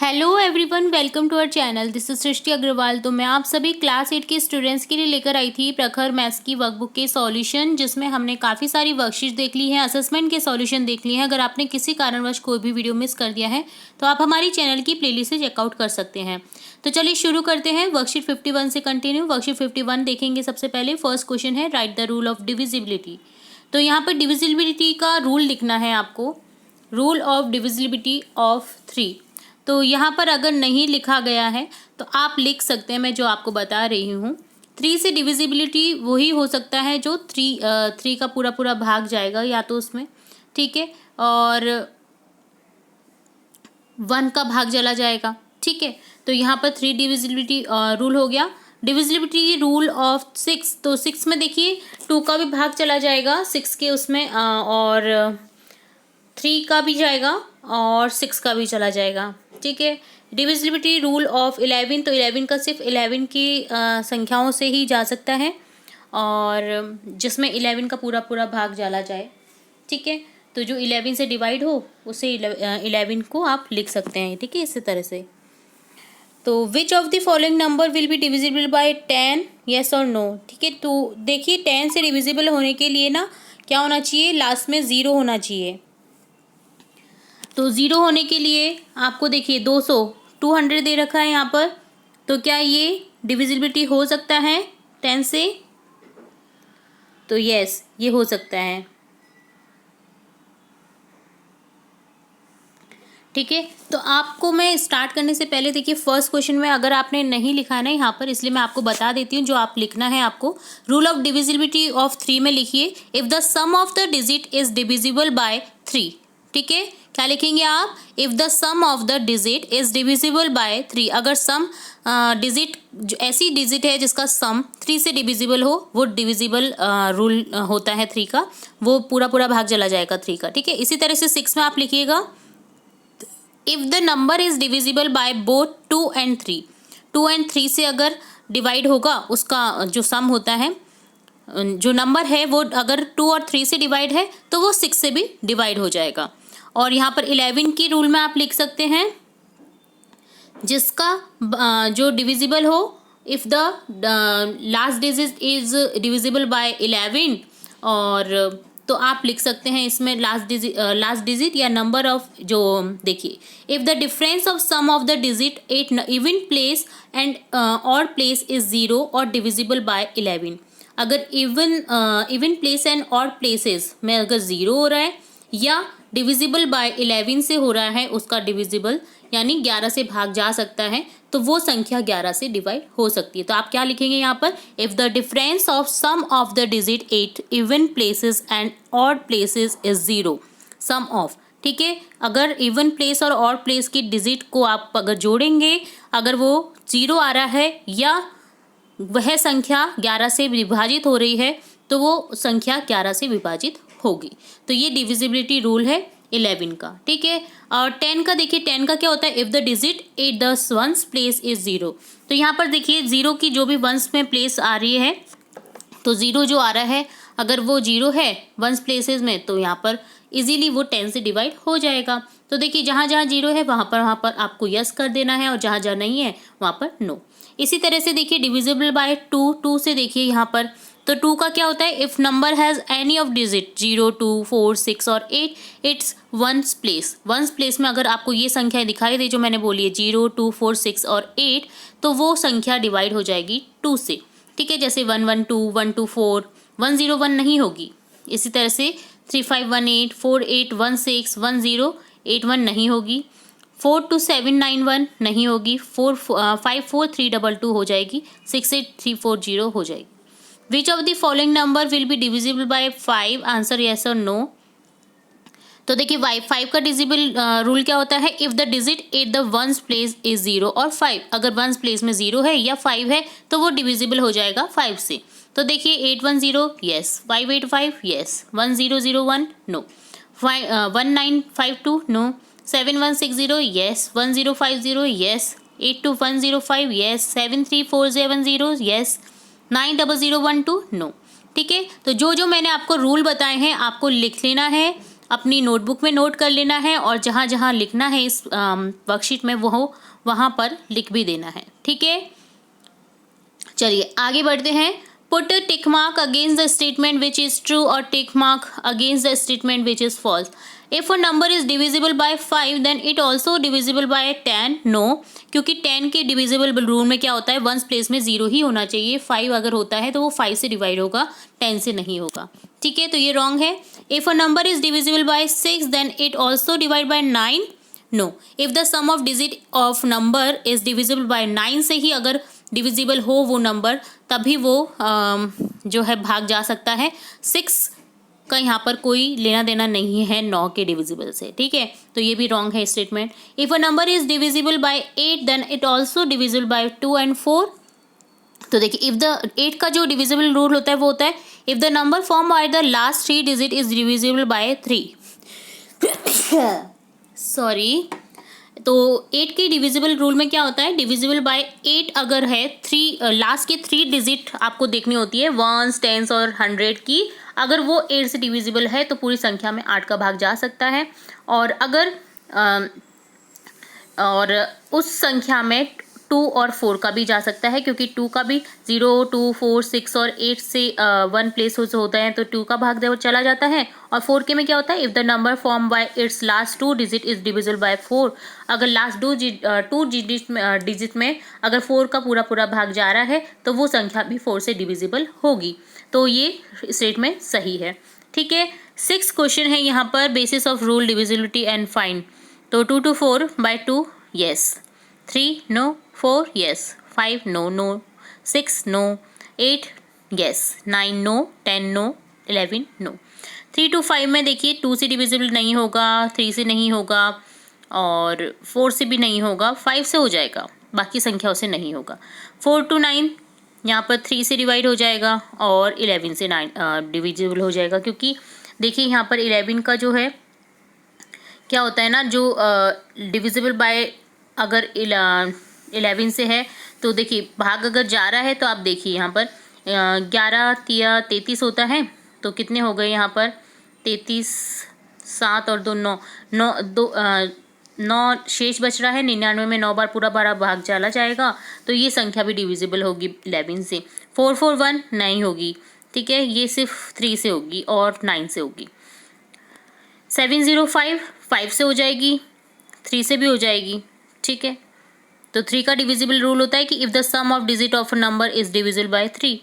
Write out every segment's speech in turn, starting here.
Hello everyone, welcome to our channel. This is Srishti Agarwal. तो मैं आप सभी क्लास 8 के स्टूडेंट्स के लिए लेकर आई थी प्रखर मैथ्स की वर्कबुक के सॉल्यूशन, जिसमें हमने काफ़ी सारी वर्कशीट देख ली हैं, असेसमेंट के सॉल्यूशन देख लिए हैं। अगर आपने किसी कारणवश कोई भी वीडियो मिस कर दिया है तो आप हमारी चैनल की प्लेलिस्ट से चेकआउट कर सकते हैं। तो चलिए शुरू करते हैं वर्कशीट 51 से कंटिन्यू। वर्कशीट 51 देखेंगे। सबसे पहले फर्स्ट क्वेश्चन है, right the rule of divisibility. तो यहाँ पर डिविजिबिलिटी का रूल लिखना है आपको, रूल ऑफ डिविजिबिलिटी ऑफ 3। तो यहाँ पर अगर नहीं लिखा गया है तो आप लिख सकते हैं, मैं जो आपको बता रही हूँ। 3 से डिविजिबिलिटी वही हो सकता है जो 3 का पूरा पूरा भाग जाएगा या तो उसमें, ठीक है, और 1 का भाग चला जाएगा, ठीक है। तो यहाँ पर 3 डिविजिबिलिटी रूल हो गया। डिविजिबिलिटी रूल ऑफ 6, तो 6 में देखिए 2 का भी भाग चला जाएगा 6 के उसमें, और 3 का भी जाएगा और 6 का भी चला जाएगा, ठीक है। डिविजिबिलिटी रूल ऑफ 11, तो 11 का सिर्फ 11 की संख्याओं से ही जा सकता है, और जिसमें 11 का पूरा पूरा भाग डाला जाए, ठीक है। तो जो 11 से डिवाइड हो उसे 11 को आप लिख सकते हैं, ठीक है, इसी तरह से। तो which of the following number will be divisible by 10, yes और नो, ठीक है। तो देखिए 10 से डिविजिबल होने के लिए ना क्या होना चाहिए, लास्ट में 0 होना चाहिए। तो 0 होने के लिए आपको देखिए 200 दे रखा है यहाँ पर, तो क्या ये डिविजिबिलिटी हो सकता है 10 से? तो यस, ये हो सकता है, ठीक है। तो आपको मैं स्टार्ट करने से पहले देखिए फर्स्ट क्वेश्चन में अगर आपने नहीं लिखा है ना यहाँ पर, इसलिए मैं आपको बता देती हूँ जो आप लिखना है आपको। रूल ऑफ डिविजिबिलिटी ऑफ 3 में लिखिए, if the sum of the digit is divisible by 3, ठीक है। क्या लिखेंगे आप? If the sum of the digit is divisible by 3। अगर सम डिजिट ऐसी डिजिट है जिसका सम 3 से डिविजिबल हो, वो डिविजिबल रूल होता है 3 का, वो पूरा पूरा भाग चला जाएगा 3 का, ठीक है। इसी तरह से 6 में आप लिखिएगा, if the number is divisible by both 2 and 3, 2 and 3 से अगर डिवाइड होगा उसका जो सम होता है, जो नंबर है वो अगर 2 और 3 से डिवाइड है तो वो 6 से भी डिवाइड हो जाएगा। और यहाँ पर 11 की रूल में आप लिख सकते हैं, जिसका जो डिविजिबल हो, if the last digit is divisible by 11, और तो आप लिख सकते हैं इसमें लास्ट डिजिट या नंबर ऑफ, जो देखिए if the difference of sum of the digit at even place and odd place is 0 और डिविजिबल बाय 11। अगर even place and odd places में अगर 0 हो रहा है या डिविजिबल बाय 11 से हो रहा है, उसका डिविजिबल यानी 11 से भाग जा सकता है, तो वो संख्या 11 से डिवाइड हो सकती है। तो आप क्या लिखेंगे यहाँ पर, if the difference of sum of the digit 8 even places and odd places is 0, sum of, ठीक है। अगर इवन प्लेस और ऑड प्लेस की डिजिट को आप अगर जोड़ेंगे, अगर वो 0 आ रहा है या वह संख्या 11 से विभाजित हो रही है, तो वो संख्या 11 से विभाजित होगी। तो ये डिविजिबिलिटी रूल है 11 का, ठीक है। और 10 का देखिए, 10 का क्या होता है, if the digit at the ones place is 0। तो यहाँ पर देखिए 0 की जो भी वंस में प्लेस आ रही है, तो 0 जो आ रहा है अगर वो 0 है वंस प्लेसेस में, तो यहाँ पर इजीली वो 10 से डिवाइड हो जाएगा। तो देखिए जहाँ जहाँ 0 है वहाँ पर आपको यस कर देना है, और जहाँ जहाँ नहीं है वहाँ पर नो। इसी तरह से देखिए डिविजिबल बाय 2, 2 से देखिए यहाँ पर, तो 2 का क्या होता है, if number has any of digit 0, 2, 4, 6 और 8 it's ones place. Ones place में अगर आपको ये संख्याएं दिखाई दे जो मैंने बोली है 0, 2, 4, 6 और 8, तो वो संख्या डिवाइड हो जाएगी 2 से, ठीक है। जैसे 1, 1, 2, 1, 2, 4, 1, 0, 1 नहीं होगी। इसी तरह से 3, 5, 1, 8, 4, 8, 1, 6, 1, 0, 8, 1 नहीं होगी। 4, 2, 7, 9, 1 नहीं होगी। 5, 4, 3, 2, 2 हो जाएगी। 6, 8, 3, 4, 0 हो जाएगी। Which of the following number will be divisible by 5, answer yes और नो। तो देखिए 5 का डिविजिबल रूल क्या होता है, if the digit at the ones place is 0 और 5, अगर वंस प्लेस में 0 है या 5 है तो वो डिविजिबल हो जाएगा 5 से। तो देखिए 810 yes, 585 yes, 1001 no, 1952 no, 7160 yes, 1050 yes, 82105 yes, 73470 yes, 90012 no, ठीक है। तो जो जो मैंने आपको रूल बताए हैं आपको लिख लेना है, अपनी नोटबुक में नोट कर लेना है और जहाँ जहाँ लिखना है इस वर्कशीट में वो वहाँ पर लिख भी देना है। ठीक है, चलिए आगे बढ़ते हैं। Put tick mark against the statement which is true और tick mark against the statement which is false. If a number is divisible by 5 then it also divisible by 10। No, क्योंकि 10 के डिविजिबल रूल में क्या होता है, ones place में 0 ही होना चाहिए। 5 अगर होता है तो वो 5 से डिवाइड होगा, 10 से नहीं होगा। ठीक है, तो ये रॉन्ग है। If a number is divisible by 6 then it also divide by 9। No, if the sum of digit of number is divisible by 9 से ही अगर डिविजिबल हो वो नंबर, तभी वो जो है भाग जा सकता है। 6 का यहाँ पर कोई लेना देना नहीं है 9 के डिविजिबल से। ठीक है, तो ये भी रॉन्ग है statement. If a number is divisible by 8 then it also divisible by 2 and 4। तो देखिए, इफ द 8 का जो डिविजिबल रूल होता है वो होता है if the number form by the last 3 digit is divisible by 3। Sorry, तो 8 के डिविजिबल रूल में क्या होता है, डिविजिबल बाय 8 अगर है 3, लास्ट के 3 डिजिट आपको देखनी होती है, 1s 10s और 100 की। अगर वो 8 से डिविजिबल है तो पूरी संख्या में 8 का भाग जा सकता है। और अगर और उस संख्या में 2 और 4 का भी जा सकता है, क्योंकि 2 का भी 0 2 4 6 और 8 से 1 प्लेस होता है, तो 2 का भाग चला जाता है। और 4 के में क्या होता है, if the number form by it's last 2 digit is divisible bye 4। अगर लास्ट 2 डिजिट में अगर 4 का पूरा भाग जा रहा है तो वो संख्या भी 4 से डिविजिबल होगी। तो ये स्टेटमेंट सही है। ठीक है, 6 क्वेश्चन है यहाँ पर, basis of rule divisibility and find. तो 2 to 4 by 2 yes, 3 no, 4 yes, 5 no, 6 no, 8 yes, 9 no, 10 no, 11 no। 3 to 5 में देखिए 2 से डिविजिबल नहीं होगा, 3 से नहीं होगा और 4 से भी नहीं होगा, 5 से हो जाएगा, बाकी संख्याओं से नहीं होगा। 4 to 9 यहाँ पर 3 से डिवाइड हो जाएगा और 11 से 9 डिविजिबल हो जाएगा, क्योंकि देखिए यहाँ पर 11 का जो है क्या होता है ना, जो डिविजिबल बाय अगर 11 से है तो देखिए भाग अगर जा रहा है तो आप देखिए यहाँ पर 11 तिया 33 होता है, तो कितने हो गए यहाँ पर 33, 7 और 2 9, 9 शेष बच रहा है। 99 में 9 बार पूरा भाग चला जाएगा, तो ये संख्या भी डिविजिबल होगी 11 से। 441 नहीं होगी, ठीक है, ये सिर्फ 3 से होगी और 9 से होगी। 705 5 से हो जाएगी, 3 से भी हो जाएगी। ठीक है, तो 3 का डिविजिबल रूल होता है कि if the sum of digit of a number is divisible by 3।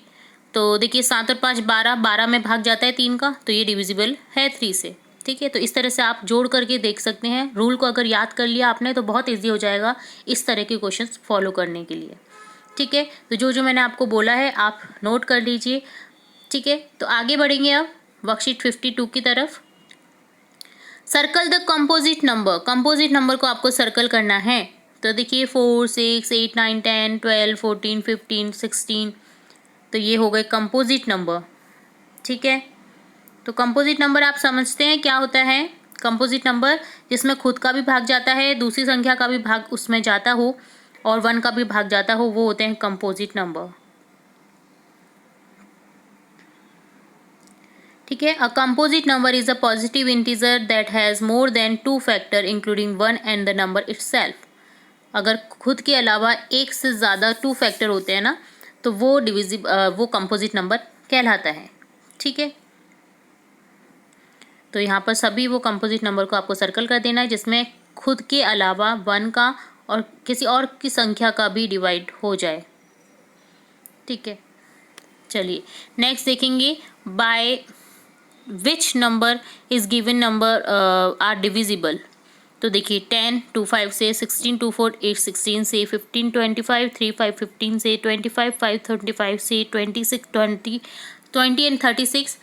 तो देखिए 7 और 5 12, 12 में भाग जाता है 3 का, तो ये डिविजिबल है 3 से। ठीक है, तो इस तरह से आप जोड़ करके देख सकते हैं। रूल को अगर याद कर लिया आपने तो बहुत ईजी हो जाएगा इस तरह के क्वेश्चंस फॉलो करने के लिए। ठीक है, तो जो मैंने आपको बोला है आप नोट कर लीजिए। ठीक है, तो आगे बढ़ेंगे अब वर्कशीट 52 की तरफ। Circle the composite number. Composite number को आपको सर्कल करना है। तो देखिए 4 6 8 9 10 12 14 15 16, तो ये हो गए कंपोजिट नंबर। ठीक है, तो कंपोजिट नंबर आप समझते हैं क्या होता है। कंपोजिट नंबर जिसमें खुद का भी भाग जाता है, दूसरी संख्या का भी भाग उसमें जाता हो और 1 का भी भाग जाता हो, वो होते हैं कंपोजिट नंबर। ठीक है, a composite number is a positive integer that has more than 2 factor including 1 and the number itself. अगर खुद के अलावा एक से ज़्यादा 2 फैक्टर होते हैं ना, तो वो कंपोजिट नंबर कहलाता है। ठीक है, तो यहाँ पर सभी वो कंपोजिट नंबर को आपको सर्कल कर देना है जिसमें खुद के अलावा 1 का और किसी और की संख्या का भी डिवाइड हो जाए। ठीक है, चलिए नेक्स्ट देखेंगे, by which number is given number are divisible. तो देखिए 10 2 5 से, 16 2 4 8 16 से, 15 25 3 5 15 से, 25 5 35 से, 26 20 एंड 36।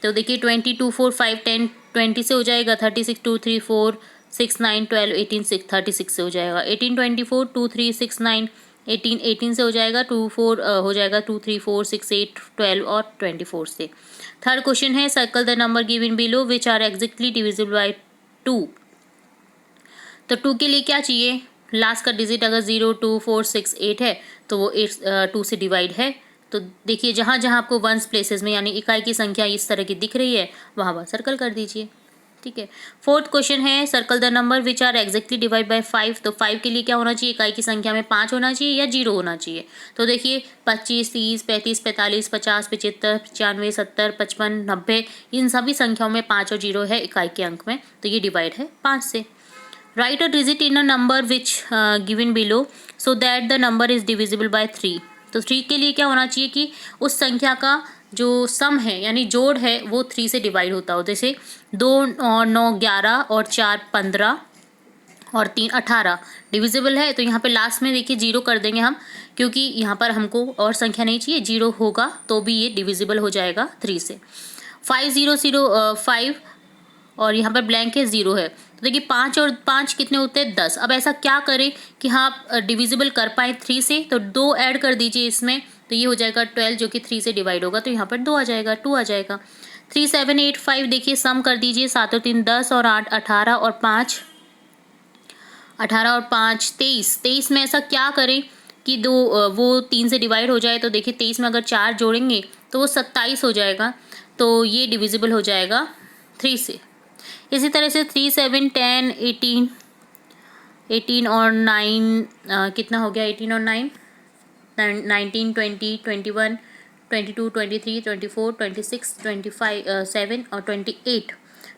तो देखिए 20 2 4 5 10 20 से हो जाएगा, 36 2 3 4 6 9 12 18 6 36 से हो जाएगा, 18 24 2 3 6 9 18 18 से हो जाएगा, 2 4 हो जाएगा 2 3 4 6 8 12 और 24 से। थर्ड क्वेश्चन है, circle the number given below which are exactly divisible by 2। तो 2 के लिए क्या चाहिए, लास्ट का डिजिट अगर 0 2 4 6 8 है तो वो 2 से डिवाइड है। तो देखिए जहाँ जहाँ आपको वंस प्लेसेस में यानी इकाई की संख्या इस तरह की दिख रही है वहाँ सर्कल कर दीजिए। ठीक है। फोर्थ क्वेश्चन है circle the number which are exactly divide by 5। तो 5 के लिए क्या होना चाहिए, इकाई की संख्या में 5 होना चाहिए या 0 होना चाहिए। तो देखिए 25, 30, 35, 45, 50, 75, 95, 70, 55, 90 इन सभी संख्याओं में 5 और 0 है इकाई के अंक में, तो ये डिवाइड है 5 से। Right a digit in a number which given below so that the number is divisible by 3। तो 3 के लिए क्या होना चाहिए कि उस संख्या का जो सम है यानी जोड़ है वो 3 से डिवाइड होता हो। जैसे 2 और 9 11 और 4 15 और 3 18 डिविजिबल है। तो यहाँ पे लास्ट में देखिए 0 कर देंगे हम, क्योंकि यहाँ पर हमको और संख्या नहीं चाहिए, 0 होगा तो भी ये डिविजिबल हो जाएगा 3 से। 5005 और यहाँ पर ब्लैंक है 0 है। तो देखिए 5 और 5 कितने होते हैं 10। अब ऐसा क्या करें कि हाँ आप डिविजिबल कर पाए 3 से, तो 2 ऐड कर दीजिए इसमें, तो ये हो जाएगा 12 जो कि 3 से डिवाइड होगा, तो यहाँ पर 2 आ जाएगा, 2 आ जाएगा। 3 7 8 5 देखिए सम कर दीजिए, 7 और 3 10 और 8 18 और 5 18 और 5 23। 23 में ऐसा क्या करें कि वो 3 से डिवाइड हो जाए। तो देखिए 23 में अगर 4 जोड़ेंगे तो वो 27 हो जाएगा, तो ये डिविजिबल हो जाएगा 3 से। इसी तरह से 3 7 10 18 18 और 9 कितना हो गया, 18 और 9 19 20 21 22 23 24 26 25 7 और 28।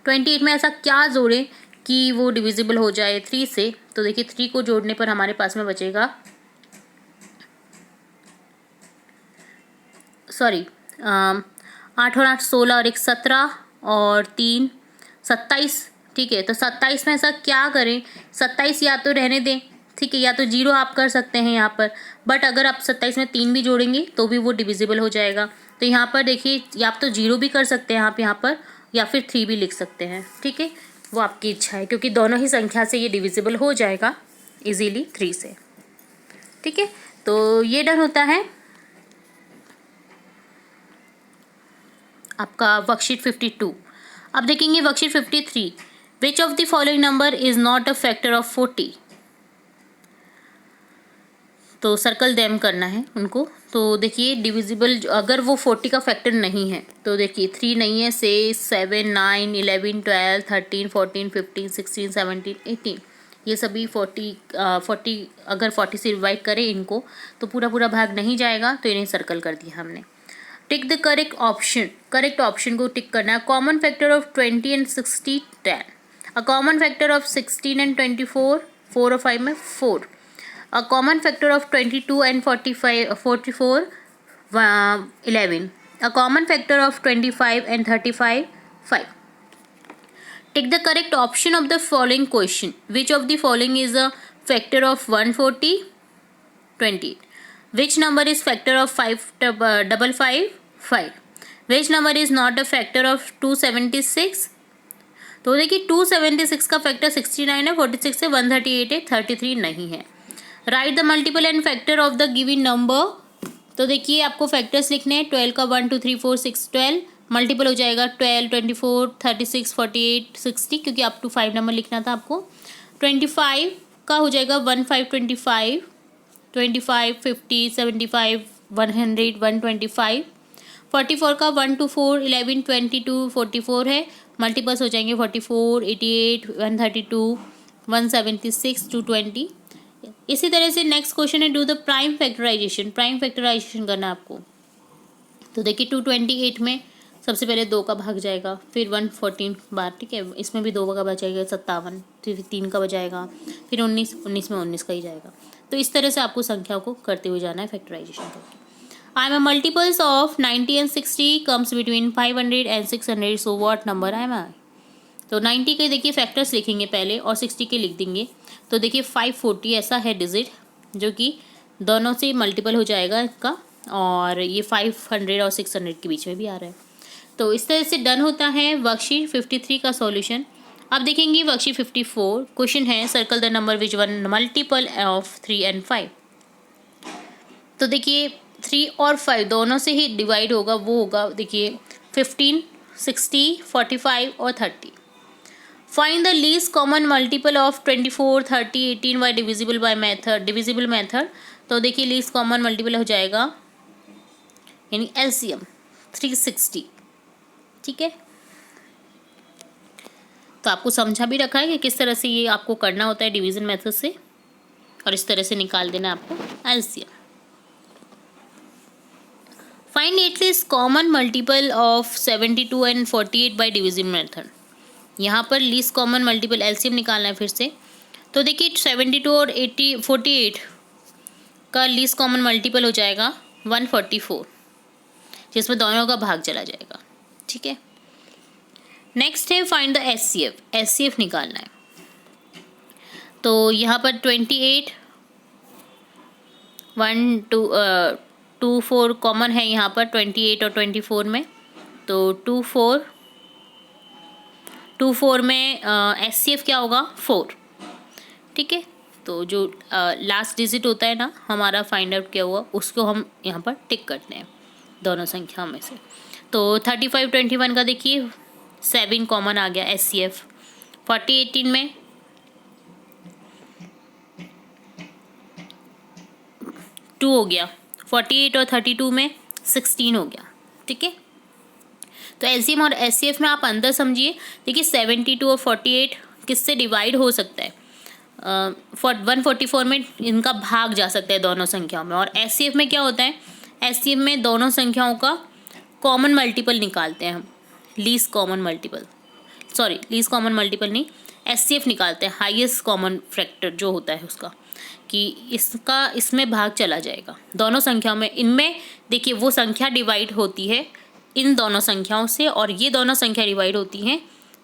28 में ऐसा क्या जोड़ें कि वो डिविजिबल हो जाए 3 से। तो देखिए 3 को जोड़ने पर हमारे पास में बचेगा, सॉरी 8 और 8 16 और 1 17 और 3 27। ठीक है, तो 27 में ऐसा क्या करें, 27 या तो रहने दें, ठीक है, या तो 0 आप कर सकते हैं यहाँ पर, बट अगर आप 27 में 3 भी जोड़ेंगे तो भी वो डिविजिबल हो जाएगा। तो यहाँ पर देखिए या आप तो 0 भी कर सकते हैं आप यहाँ पर, या फिर 3 भी लिख सकते हैं, ठीक है, वो आपकी इच्छा है, क्योंकि दोनों ही संख्या से ये डिविजिबल हो जाएगा इजीली 3 से। ठीक है, तो ये डन होता है आपका वर्कशीट 52। अब देखेंगे worksheet 53। Which of the following number is not a factor of 40। तो सर्कल देम करना है उनको। तो देखिए डिविजिबल अगर वो 40 का फैक्टर नहीं है, तो देखिए 3 नहीं है, 6 7 9 11 12 13 14 15 16 17 18 ये सभी 40 अगर 40 से डिवाइड करें इनको तो पूरा पूरा भाग नहीं जाएगा, तो इन्हें सर्कल कर दिया हमने। टिक द करेक्ट ऑप्शन को टिक करना है। Common factor of 20 and 60 10। A common factor of 16 and 24 4 और 5 में 4। A common factor of 22 and 44 11। A common factor of 25 and 35 5। Tick the correct option of the following question. Which of the following is a factor of 140 28। Which number is factor of 555 5? Which number is not a factor of 276? तो देखिए 276 का factor 69 है, 46 है, 138 है, 33 नहीं है। Right the multiple and factor of the given number. तो देखिए आपको फैक्टर्स लिखने हैं। 12 का 1 2 3 4 6 12 मल्टीपल हो जाएगा 12 24 36 48 60, क्योंकि अप टू 5 नंबर लिखना था आपको। 25 का हो जाएगा 1 5 25 25 50 75 100 125। 44 का 1 2 4 11 22 44 है, मल्टीपल्स हो जाएंगे 44 88 132 176 220। इसी तरह से नेक्स्ट क्वेश्चन है do the prime factorisation. Prime factorisation करना आपको। तो देखिए 228 में सबसे पहले 2 का भाग जाएगा, फिर 114 बार, ठीक है, इसमें भी 2 का बचाएगा 57, फिर 3 का बचाएगा, फिर 19 19 में 19 का ही जाएगा। तो इस तरह से आपको संख्याओं को करते हुए जाना है फैक्टराइजेशन करके। I am a multiples of 90 and 60 comes between 500 and 600, so what number I am I. तो 90 के देखिए फैक्टर्स लिखेंगे पहले और 60 के लिख देंगे। तो देखिए 540 ऐसा है डिजिट जो कि दोनों से मल्टीपल हो जाएगा इसका, और ये 500 और 600 के बीच में भी आ रहा है। तो इस तरह से डन होता है वर्कशीट 53 का सॉल्यूशन। अब देखेंगे वर्कशीट 54। क्वेश्चन है circle the number which one multiple of 3 and 5। तो देखिए 3 और 5 दोनों से ही डिवाइड होगा, वो होगा देखिए 15 60 45 और 30। Find the least common multiple of 24 30 18 bye divisible method. तो देखिए लीस्ट कॉमन मल्टीपल हो जाएगा यानी एलसीएम 360, ठीक है। तो आपको समझा भी रखा है कि किस तरह से ये आपको करना होता है डिवीज़न मेथड से, और इस तरह से निकाल देना आपको LCM. Find at least common multiple of 72 and 48 by division method. यहाँ पर लीस्ट कॉमन मल्टीपल एलसीएम निकालना है फिर से। तो देखिए 72 और 48 का लीस्ट कॉमन मल्टीपल हो जाएगा 144, जिसमें दोनों का भाग चला जाएगा। ठीक है, नेक्स्ट है फाइंड द एचसीएफ। एचसीएफ निकालना है। तो यहाँ पर 28 1 2 2 4 कॉमन है यहाँ पर 28 और 24 में। तो 2 4 में एचसीएफ क्या होगा 4। ठीक है, तो जो लास्ट डिजिट होता है ना हमारा फाइंड आउट किया हुआ, उसको हम यहाँ पर टिक करते हैं दोनों संख्याओं में से। तो 35 21 का देखिए 7 कॉमन आ गया एचसीएफ। 40 18 में 2 हो गया। 48 और 32 में 16 हो गया। ठीक है, तो एलसीएम और एचसीएफ में आप अंदर समझिए। देखिए 72 और 48 किससे डिवाइड हो सकता है, 144 में इनका भाग जा सकता है दोनों संख्याओं में। और एचसीएफ में क्या होता है, एचसीएफ में दोनों संख्याओं का कॉमन मल्टीपल निकालते हैं हम, least common multiple, sorry least common multiple नहीं, एचसीएफ निकालते हैं, हाईएस्ट कॉमन फैक्टर जो होता है उसका, कि इसका इसमें भाग चला जाएगा दोनों संख्याओं में। इनमें देखिए वो संख्या डिवाइड होती है इन दोनों संख्याओं से, और ये दोनों संख्या डिवाइड होती हैं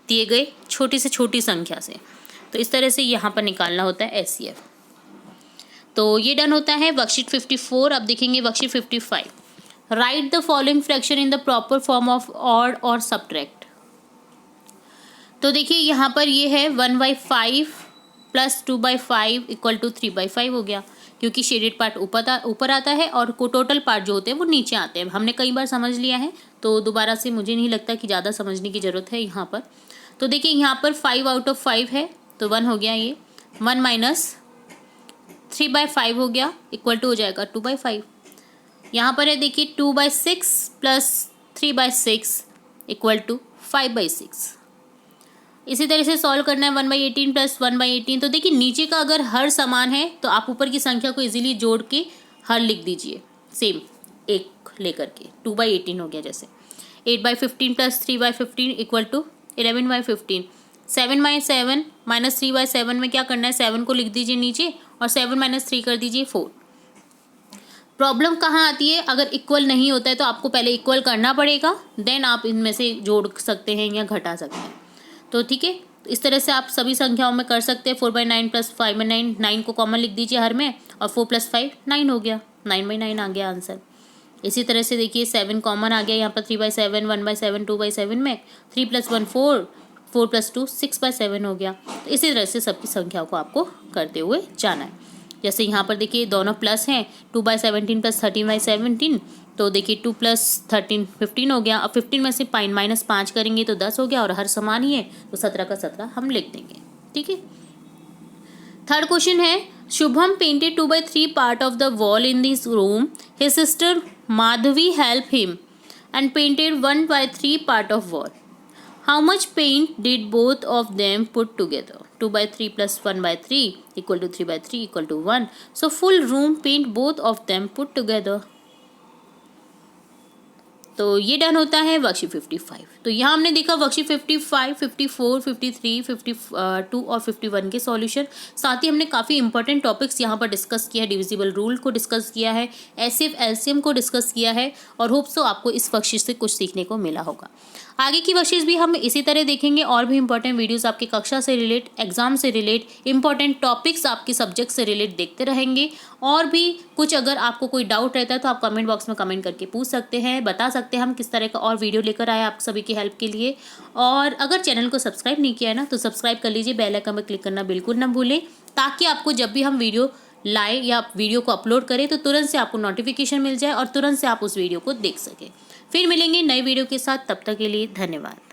दिए गए छोटी से छोटी संख्या से। तो इस तरह से यहाँ पर निकालना होता है एचसीएफ। तो ये डन होता है वर्कशीट 54। अब देखेंगे worksheet 55। Right the following fraction in the proper form of odd और सब्ट्रैक्ट। तो देखिए यहाँ पर ये है 1/5 प्लस 2/5 इक्वल टू 3/5 हो गया, क्योंकि शेडेड पार्ट ऊपर आता है और टोटल पार्ट जो होते हैं वो नीचे आते हैं। हमने कई बार समझ लिया है, तो दोबारा से मुझे नहीं लगता कि ज़्यादा समझने की ज़रूरत है यहाँ पर। तो देखिए यहाँ पर 5 आउट ऑफ 5 है, तो 1 हो गया। ये 1 माइनस 3/5 हो गया, इक्वल टू हो जाएगा 2/5। यहाँ पर है देखिए 2/6 प्लस 3/6 इक्वल टू 5/6। इसी तरह से सॉल्व करना है 1/18 प्लस 1/18। तो देखिए नीचे का अगर हर समान है तो आप ऊपर की संख्या को इजीली जोड़ के हर लिख दीजिए, सेम एक लेकर के 2/18 हो गया। जैसे 8/15 प्लस 3/15 इक्वल टू 11/15। 7/7 माइनस 3/7 में क्या करना है, 7 को लिख दीजिए नीचे और 7 माइनस 3 कर दीजिए 4। प्रॉब्लम कहाँ आती है, अगर इक्वल नहीं होता है तो आपको पहले इक्वल करना पड़ेगा, देन आप इनमें से जोड़ सकते हैं या घटा सकते हैं। तो ठीक है, इस तरह से आप सभी संख्याओं में कर सकते हैं। 4/9 प्लस 5/9, 9 को कॉमन लिख दीजिए हर में, और 4 प्लस 5 9 हो गया, 9/9 आ गया आंसर। इसी तरह से देखिए 7 कॉमन आ गया यहाँ पर, 3/7 1/7 2/7 में, 3 प्लस 1 4, 4 प्लस 2 6/7 हो गया। तो इसी तरह से सबकी संख्याओं को आपको करते हुए जाना है। जैसे यहाँ पर देखिए दोनों प्लस हैं, 2/17 प्लस 13/17, तो देखिए 2 प्लस 13 15 हो गया। अब 15 में से -5 करेंगे तो 10 हो गया, और हर समान ही है तो 17 का 17 हम लिख देंगे। ठीक है, थर्ड क्वेश्चन है, Shubham painted 2/3 part of the wall in this room, his sister Madhavi help him and painted 1/3 part of wall. How much paint did both of them put together? 2/3 plus 1/3 equal to 3/3 equal to 1. So full room paint both of them put together. तो ये done होता है worksheet 55। तो यहाँ हमने देखा worksheet 55, 54, 53, 52 और 51 के सॉल्यूशन। साथ ही हमने काफ़ी इंपॉर्टेंट टॉपिक्स यहाँ पर डिस्कस किया है। डिविजिबल रूल को डिस्कस किया है, एचसीएफ एलसीएम को डिस्कस किया है, और होप सो आपको इस वर्कशीट से कुछ सीखने को मिला होगा। आगे की वर्कशीट भी हम इसी तरह देखेंगे, और भी इंपॉर्टेंट वीडियोस आपकी कक्षा से रिलेट, एग्जाम से रिलेट, इंपॉर्टेंट टॉपिक्स आपके सब्जेक्ट से रिलेट देखते रहेंगे। और भी कुछ अगर आपको कोई डाउट रहता है तो आप कमेंट बॉक्स में कमेंट करके पूछ सकते हैं, बता सकते हैं हम किस तरह का और वीडियो लेकर आए आप सभी की हेल्प के लिए। और अगर चैनल को सब्सक्राइब नहीं किया है ना, तो सब्सक्राइब कर लीजिए, बेल आइकन पर क्लिक करना बिल्कुल ना भूलें, ताकि आपको जब भी हम वीडियो लाए या वीडियो को अपलोड करें तो तुरंत से आपको नोटिफिकेशन मिल जाए और तुरंत से आप उस वीडियो को देख सकें। फिर मिलेंगे नए वीडियो के साथ, तब तक के लिए धन्यवाद।